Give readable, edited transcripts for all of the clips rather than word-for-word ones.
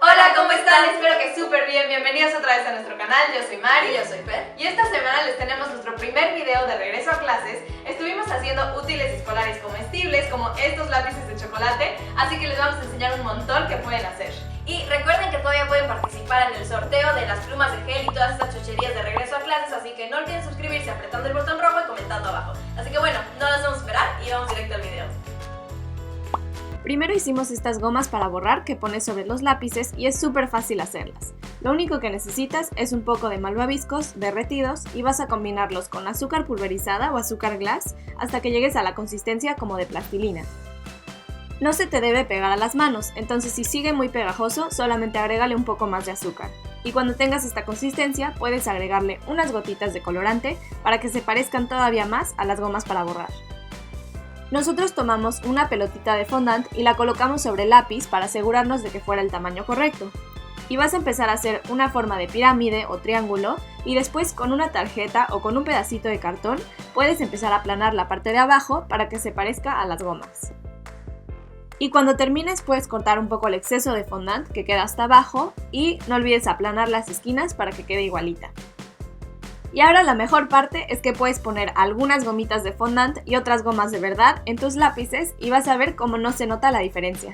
Hola, ¿cómo están? Espero que súper bien. Bienvenidos otra vez a nuestro canal. Yo soy Mari. Y yo soy Fer. Y esta semana les tenemos nuestro primer video de regreso a clases. Estuvimos haciendo útiles escolares comestibles como estos lápices de chocolate, así que les vamos a enseñar un montón que pueden hacer. Y recuerden que todavía pueden participar en el sorteo de las plumas de gel y todas estas chucherías de regreso a clases, así que no olviden suscribirse apretando el botón rojo y comentando abajo. Así que bueno, no las vamos a esperar y vamos directo al video. Primero hicimos estas gomas para borrar que pones sobre los lápices y es súper fácil hacerlas. Lo único que necesitas es un poco de malvaviscos derretidos y vas a combinarlos con azúcar pulverizada o azúcar glass hasta que llegues a la consistencia como de plastilina. No se te debe pegar a las manos, entonces si sigue muy pegajoso solamente agrégale un poco más de azúcar. Y cuando tengas esta consistencia puedes agregarle unas gotitas de colorante para que se parezcan todavía más a las gomas para borrar. Nosotros tomamos una pelotita de fondant y la colocamos sobre el lápiz para asegurarnos de que fuera el tamaño correcto. Y vas a empezar a hacer una forma de pirámide o triángulo y después con una tarjeta o con un pedacito de cartón puedes empezar a aplanar la parte de abajo para que se parezca a las gomas. Y cuando termines puedes cortar un poco el exceso de fondant que queda hasta abajo y no olvides aplanar las esquinas para que quede igualita. Y ahora la mejor parte es que puedes poner algunas gomitas de fondant y otras gomas de verdad en tus lápices y vas a ver cómo no se nota la diferencia.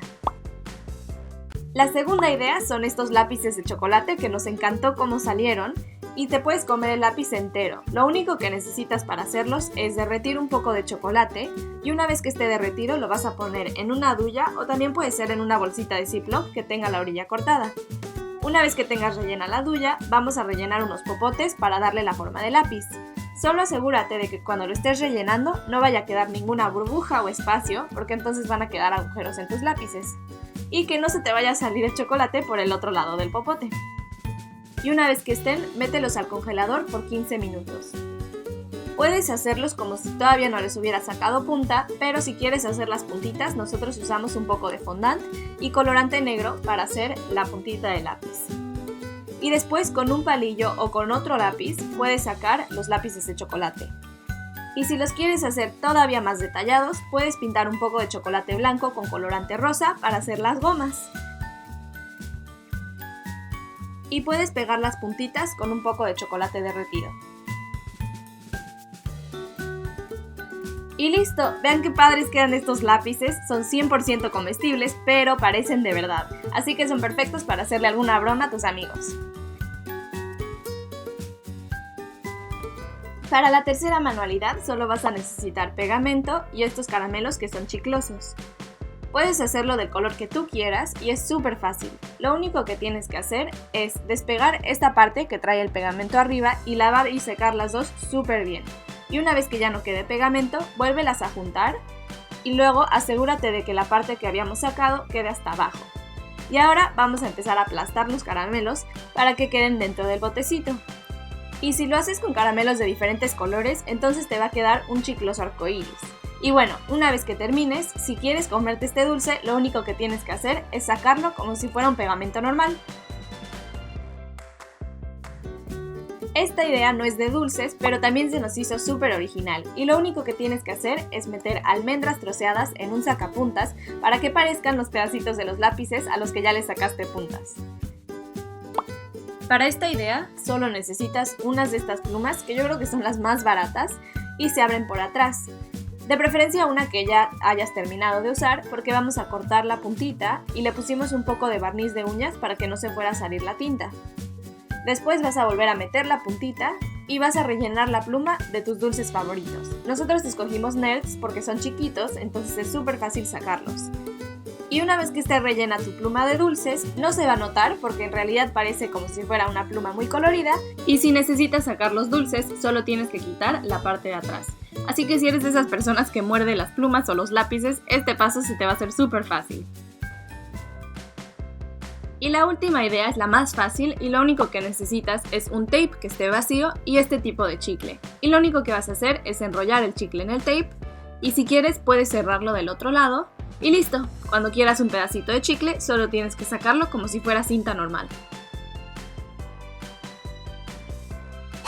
La segunda idea son estos lápices de chocolate que nos encantó cómo salieron y te puedes comer el lápiz entero. Lo único que necesitas para hacerlos es derretir un poco de chocolate y una vez que esté derretido lo vas a poner en una duya o también puede ser en una bolsita de Ziploc que tenga la orilla cortada. Una vez que tengas rellena la duya, vamos a rellenar unos popotes para darle la forma de lápiz. Solo asegúrate de que cuando lo estés rellenando no vaya a quedar ninguna burbuja o espacio, porque entonces van a quedar agujeros en tus lápices. Y que no se te vaya a salir el chocolate por el otro lado del popote. Y una vez que estén, mételos al congelador por 15 minutos. Puedes hacerlos como si todavía no les hubiera sacado punta, pero si quieres hacer las puntitas, nosotros usamos un poco de fondant y colorante negro para hacer la puntita del lápiz. Y después con un palillo o con otro lápiz puedes sacar los lápices de chocolate. Y si los quieres hacer todavía más detallados, puedes pintar un poco de chocolate blanco con colorante rosa para hacer las gomas. Y puedes pegar las puntitas con un poco de chocolate derretido. Y listo, vean qué padres quedan estos lápices, son 100% comestibles, pero parecen de verdad, así que son perfectos para hacerle alguna broma a tus amigos. Para la tercera manualidad solo vas a necesitar pegamento y estos caramelos que son chiclosos. Puedes hacerlo del color que tú quieras y es súper fácil. Lo único que tienes que hacer es despegar esta parte que trae el pegamento arriba y lavar y secar las dos súper bien. Y una vez que ya no quede pegamento, vuélvelas a juntar y luego asegúrate de que la parte que habíamos sacado quede hasta abajo. Y ahora vamos a empezar a aplastar los caramelos para que queden dentro del botecito. Y si lo haces con caramelos de diferentes colores, entonces te va a quedar un chicloso arcoíris. Y bueno, una vez que termines, si quieres comerte este dulce, lo único que tienes que hacer es sacarlo como si fuera un pegamento normal. Esta idea no es de dulces, pero también se nos hizo súper original y lo único que tienes que hacer es meter almendras troceadas en un sacapuntas para que parezcan los pedacitos de los lápices a los que ya le sacaste puntas. Para esta idea solo necesitas unas de estas plumas que yo creo que son las más baratas y se abren por atrás. De preferencia una que ya hayas terminado de usar porque vamos a cortar la puntita y le pusimos un poco de barniz de uñas para que no se fuera a salir la tinta. Después vas a volver a meter la puntita y vas a rellenar la pluma de tus dulces favoritos. Nosotros escogimos Nerds porque son chiquitos, entonces es súper fácil sacarlos. Y una vez que esté rellena tu pluma de dulces, no se va a notar porque en realidad parece como si fuera una pluma muy colorida. Y si necesitas sacar los dulces, solo tienes que quitar la parte de atrás. Así que si eres de esas personas que muerde las plumas o los lápices, este paso se te va a hacer súper fácil. Y la última idea es la más fácil y lo único que necesitas es un tape que esté vacío y este tipo de chicle. Y lo único que vas a hacer es enrollar el chicle en el tape y si quieres puedes cerrarlo del otro lado y listo. Cuando quieras un pedacito de chicle solo tienes que sacarlo como si fuera cinta normal.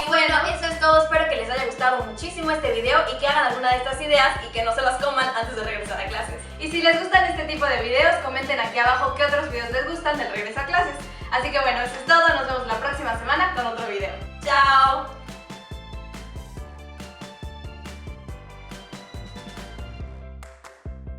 Y bueno, eso es todo, espero que les haya gustado muchísimo este video y que hagan alguna de estas ideas y que no se las coman antes de regresar a clases. Y si les gustan este tipo de videos, comenten aquí abajo qué otros videos les gustan del regreso a clases. Así que bueno, eso es todo, nos vemos la próxima.